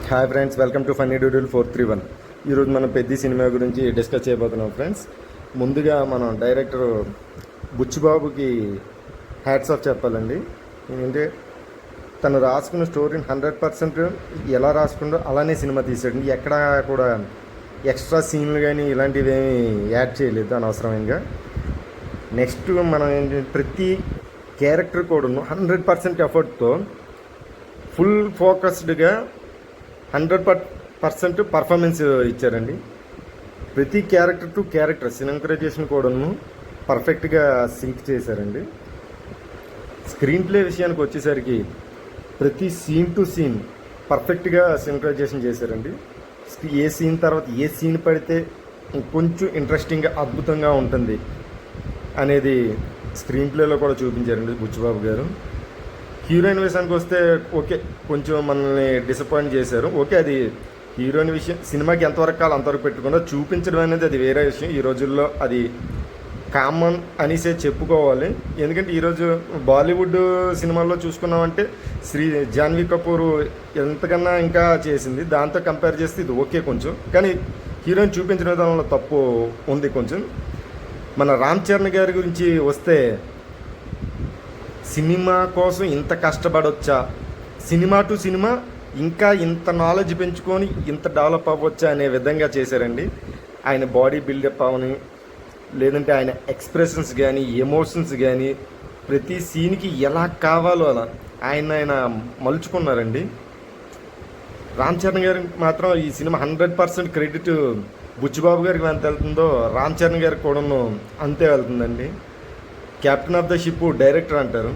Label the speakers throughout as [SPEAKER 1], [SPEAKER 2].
[SPEAKER 1] Hi friends, welcome to funny doodle 431. ఈరోజు మనం పెద్ద సినిమా గురించి డిస్కస్ చేయబోతున్నాం ఫ్రెండ్స్. ముందుగా మనం డైరెక్టర్ బుచ్చిబాబుకి హ్యాట్స్ ఆఫ్ చెప్పాలండి. ఏంటంటే తను రాసుకున్న స్టోరీని 100% ఎలా రాసుకుందో అలానే సినిమా తీసాడు. ఎక్కడా కూడా ఎక్స్ట్రా సీన్లు కానీ ఇలాంటివి ఏమీ యాడ్ చేయలేదు అనవసరంగా. నెక్స్ట్ మనం ఏంటంటే ప్రతి క్యారెక్టర్ కూడా 100% ఎఫర్ట్తో ఫుల్ ఫోకస్డ్గా 100% పర్ఫార్మెన్స్ ఇచ్చారండి. ప్రతి క్యారెక్టర్ టు క్యారెక్టర్ సినింక్రైజేషన్ కూడాను పర్ఫెక్ట్గా సింక్ చేశారండి. స్క్రీన్ ప్లే విషయానికి వచ్చేసరికి ప్రతి సీన్ టు సీన్ పర్ఫెక్ట్గా సినింక్రైజేషన్ చేశారండి. ఏ సీన్ తర్వాత ఏ సీన్ పడితే కొంచెం ఇంట్రెస్టింగ్గా అద్భుతంగా ఉంటుంది అనేది స్క్రీన్ ప్లేలో కూడా చూపించారండి బుచ్చిబాబు గారు. హీరోయిన్ విషయానికి వస్తే ఓకే, కొంచెం మనల్ని డిసప్పాయింట్ చేశారు. ఓకే, అది హీరోయిన్ విషయం సినిమాకి ఎంతవరకు కావాలి అంతవరకు పెట్టుకుండా చూపించడం అనేది అది వేరే విషయం. ఈ రోజుల్లో అది కామన్ అనేసే చెప్పుకోవాలి. ఎందుకంటే ఈరోజు బాలీవుడ్ సినిమాల్లో చూసుకున్నామంటే జాన్వీ కపూర్ ఎంతకన్నా ఇంకా చేసింది. దాంతో కంపేర్ చేస్తే ఇది ఓకే కొంచెం, కానీ హీరోయిన్ చూపించిన విధానంలో తప్పు ఉంది కొంచెం. మన రామ్ చరణ్ గారి గురించి వస్తే సినిమా కోసం ఇంత కష్టపడవచ్చా, సినిమా టు సినిమా ఇంకా ఇంత నాలెడ్జ్ పెంచుకొని ఇంత డెవలప్ అవ్వచ్చా అనే విధంగా చేశారండి. ఆయన బాడీ బిల్డప్ అవని, లేదంటే ఆయన ఎక్స్ప్రెషన్స్ కానీ ఎమోషన్స్ కానీ ప్రతి సీన్కి ఎలా కావాలో అలా ఆయన మలుచుకున్నారండి. రామ్ చరణ్ గారికి మాత్రం ఈ సినిమా 100% క్రెడిట్ బుచ్చిబాబు గారికి ఎంత వెళ్తుందో రామ్ చరణ్ గారికి కూడా అంతే వెళ్తుందండి. Captain of the ship director అంటారు,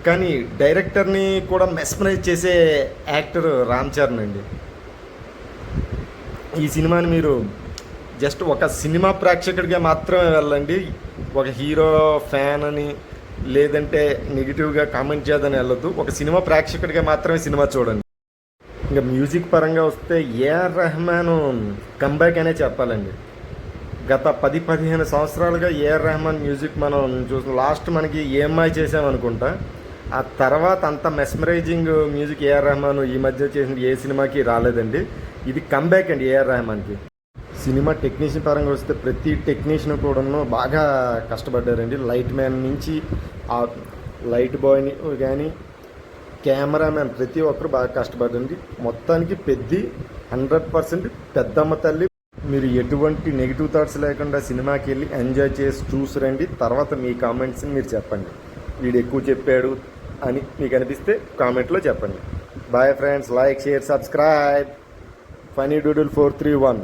[SPEAKER 1] కానీ డైరెక్టర్ని కూడా మెస్మరైజ్ చేసే యాక్టర్ రామ్ చరణ్ అండి. ఈ సినిమాని మీరు జస్ట్ ఒక సినిమా ప్రేక్షకుడిగా మాత్రమే వెళ్ళండి. ఒక హీరో ఫ్యాన్ అని లేదంటే నెగిటివ్గా కామెంట్ చేయదని వెళ్ళొద్దు. ఒక సినిమా ప్రేక్షకుడిగా మాత్రమే సినిమా చూడండి. ఇంకా మ్యూజిక్ పరంగా వస్తే ఏఆర్ రెహమాన్ కంబ్యాక్ అనే చెప్పాలండి. గత 10-15 సంవత్సరాలుగా ఏఆర్ రెహమాన్ మ్యూజిక్ మనం చూసిన లాస్ట్ మనకి ఏఎంఐ చేసామనుకుంటా. ఆ తర్వాత అంత మెస్మరైజింగ్ మ్యూజిక్ ఏఆర్ రెహమాన్ ఈ మధ్య చేసిన ఏ సినిమాకి రాలేదండి. ఇది కంబ్యాక్ అండి ఏఆర్ రెహమాన్కి. సినిమా టెక్నీషియన్ పరంగా వస్తే ప్రతి టెక్నీషియన్ కూడా బాగా కష్టపడ్డారండి. లైట్ మ్యాన్ నుంచి ఆ లైట్ బాయ్ని కానీ కెమెరామ్యాన్ ప్రతి ఒక్కరు బాగా కష్టపడ్డండి. మొత్తానికి 100% పెద్దమ్మ తల్లి. మీరు ఎటువంటి నెగిటివ్ థాట్స్ లేకుండా సినిమాకి వెళ్ళి ఎంజాయ్ చేసి చూసిరండి. తర్వాత మీ కామెంట్స్ని మీరు చెప్పండి. వీడు ఎక్కువ చెప్పాడు అని మీకు అనిపిస్తే కామెంట్లో చెప్పండి. Bye friends, like, share, subscribe. Funny doodle 431.